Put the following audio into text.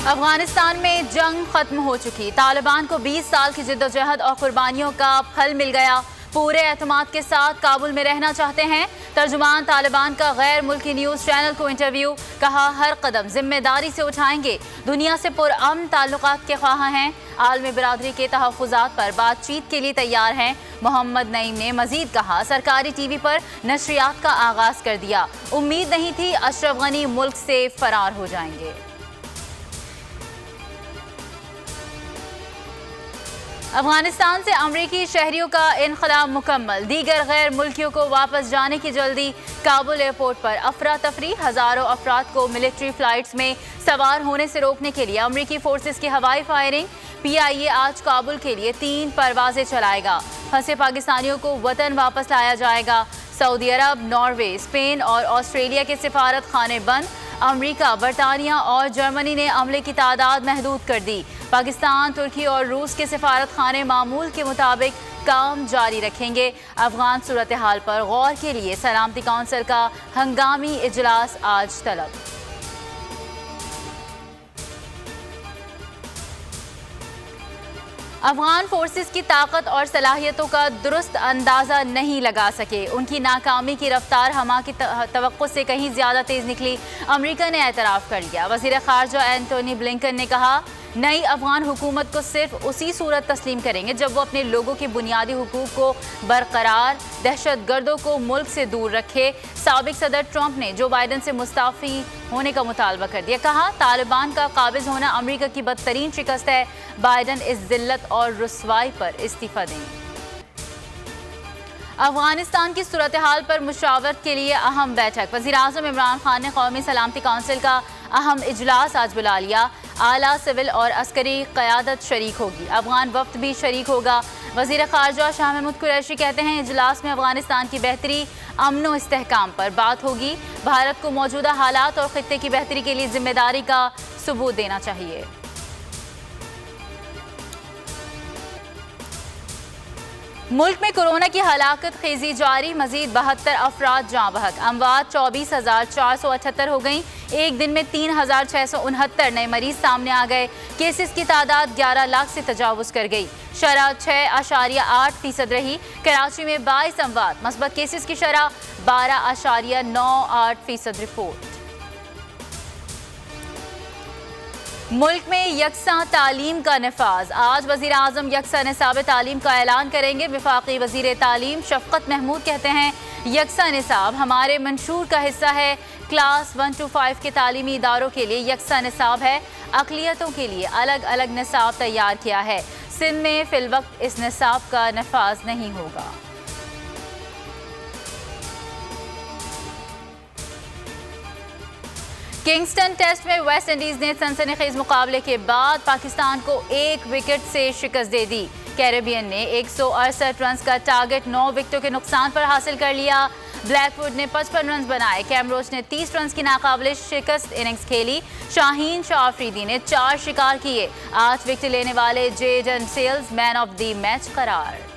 افغانستان میں جنگ ختم ہو چکی، طالبان کو 20 سال کی جدوجہد اور قربانیوں کا پھل مل گیا، پورے اعتماد کے ساتھ کابل میں رہنا چاہتے ہیں۔ ترجمان طالبان کا غیر ملکی نیوز چینل کو انٹرویو، کہا ہر قدم ذمہ داری سے اٹھائیں گے، دنیا سے پرامن تعلقات کے خواہاں ہیں، عالمی برادری کے تحفظات پر بات چیت کے لیے تیار ہیں۔ محمد نعیم نے مزید کہا سرکاری ٹی وی پر نشریات کا آغاز کر دیا، امید نہیں تھی اشرف غنی ملک سے فرار ہو جائیں گے۔ افغانستان سے امریکی شہریوں کا انخلا مکمل، دیگر غیر ملکیوں کو واپس جانے کی جلدی، کابل ایئرپورٹ پر افراتفری، ہزاروں افراد کو ملٹری فلائٹس میں سوار ہونے سے روکنے کے لیے امریکی فورسز کی ہوائی فائرنگ، پی آئی اے آج کابل کے لیے 3 پروازیں چلائے گا، پھنسے پاکستانیوں کو وطن واپس لایا جائے گا، سعودی عرب، ناروے، اسپین اور آسٹریلیا کے سفارت خانے بند، امریکہ، برطانیہ اور جرمنی نے عملے کی تعداد محدود کر دی، پاکستان، ترکی اور روس کے سفارت خانے معمول کے مطابق کام جاری رکھیں گے۔ افغان صورتحال پر غور کے لیے سلامتی کونسل کا ہنگامی اجلاس آج طلب۔ افغان فورسز کی طاقت اور صلاحیتوں کا درست اندازہ نہیں لگا سکے، ان کی ناکامی کی رفتار ہما کی توقع سے کہیں زیادہ تیز نکلی، امریکہ نے اعتراف کر لیا۔ وزیر خارجہ اینٹونی بلنکن نے کہا نئی افغان حکومت کو صرف اسی صورت تسلیم کریں گے جب وہ اپنے لوگوں کے بنیادی حقوق کو برقرار، دہشت گردوں کو ملک سے دور رکھے۔ سابق صدر ٹرمپ نے جو بائیڈن سے مستعفی ہونے کا مطالبہ کر دیا، کہا طالبان کا قابض ہونا امریکہ کی بدترین شکست ہے، بائیڈن اس ذلت اور رسوائی پر استعفیٰ دیں۔ افغانستان کی صورتحال پر مشاورت کے لیے اہم بیٹھک، وزیراعظم عمران خان نے قومی سلامتی کونسل کا اہم اجلاس آج بلا لیا، اعلیٰ سول اور عسکری قیادت شریک ہوگی، افغان وفد بھی شریک ہوگا۔ وزیر خارجہ شاہ محمود قریشی کہتے ہیں اجلاس میں افغانستان کی بہتری، امن و استحکام پر بات ہوگی، بھارت کو موجودہ حالات اور خطے کی بہتری کے لیے ذمہ داری کا ثبوت دینا چاہیے۔ ملک میں کورونا کی ہلاکت خیزی جاری، مزید 72 افراد جاں بحق، اموات 24,478 ہو گئیں، ایک دن میں 3,669 نئے مریض سامنے آ گئے، کیسز کی تعداد 11 لاکھ سے تجاوز کر گئی، شرح 6.8% رہی، کراچی میں 22 اموات، مثبت کیسز کی شرح 12.98% رپورٹ۔ ملک میں یکساں تعلیم کا نفاذ، آج وزیر اعظم یکساں نصاب تعلیم کا اعلان کریں گے، وفاقی وزیر تعلیم شفقت محمود کہتے ہیں یکساں نصاب ہمارے منشور کا حصہ ہے، کلاس 1 to 5 کے تعلیمی اداروں کے لیے یکساں نصاب ہے، اقلیتوں کے لیے الگ الگ نصاب تیار کیا ہے، سندھ میں فی الوقت اس نصاب کا نفاذ نہیں ہوگا۔ کنگسٹن ٹیسٹ میں ویسٹ انڈیز نے سنسنی خیز مقابلے کے بعد پاکستان کو 1 وکٹ سے شکست دے دی، کیریبین نے 168 رنز کا ٹارگٹ 9 وکٹوں کے نقصان پر حاصل کر لیا، بلیک ووڈ نے 55 رنز بنائے، کیمروچ نے 30 رنز کی ناقابل شکست اننگز کھیلی، شاہین شاہ آفریدی نے 4 شکار کیے، 8 وکٹ لینے والے Jayden Seales man of the match قرار۔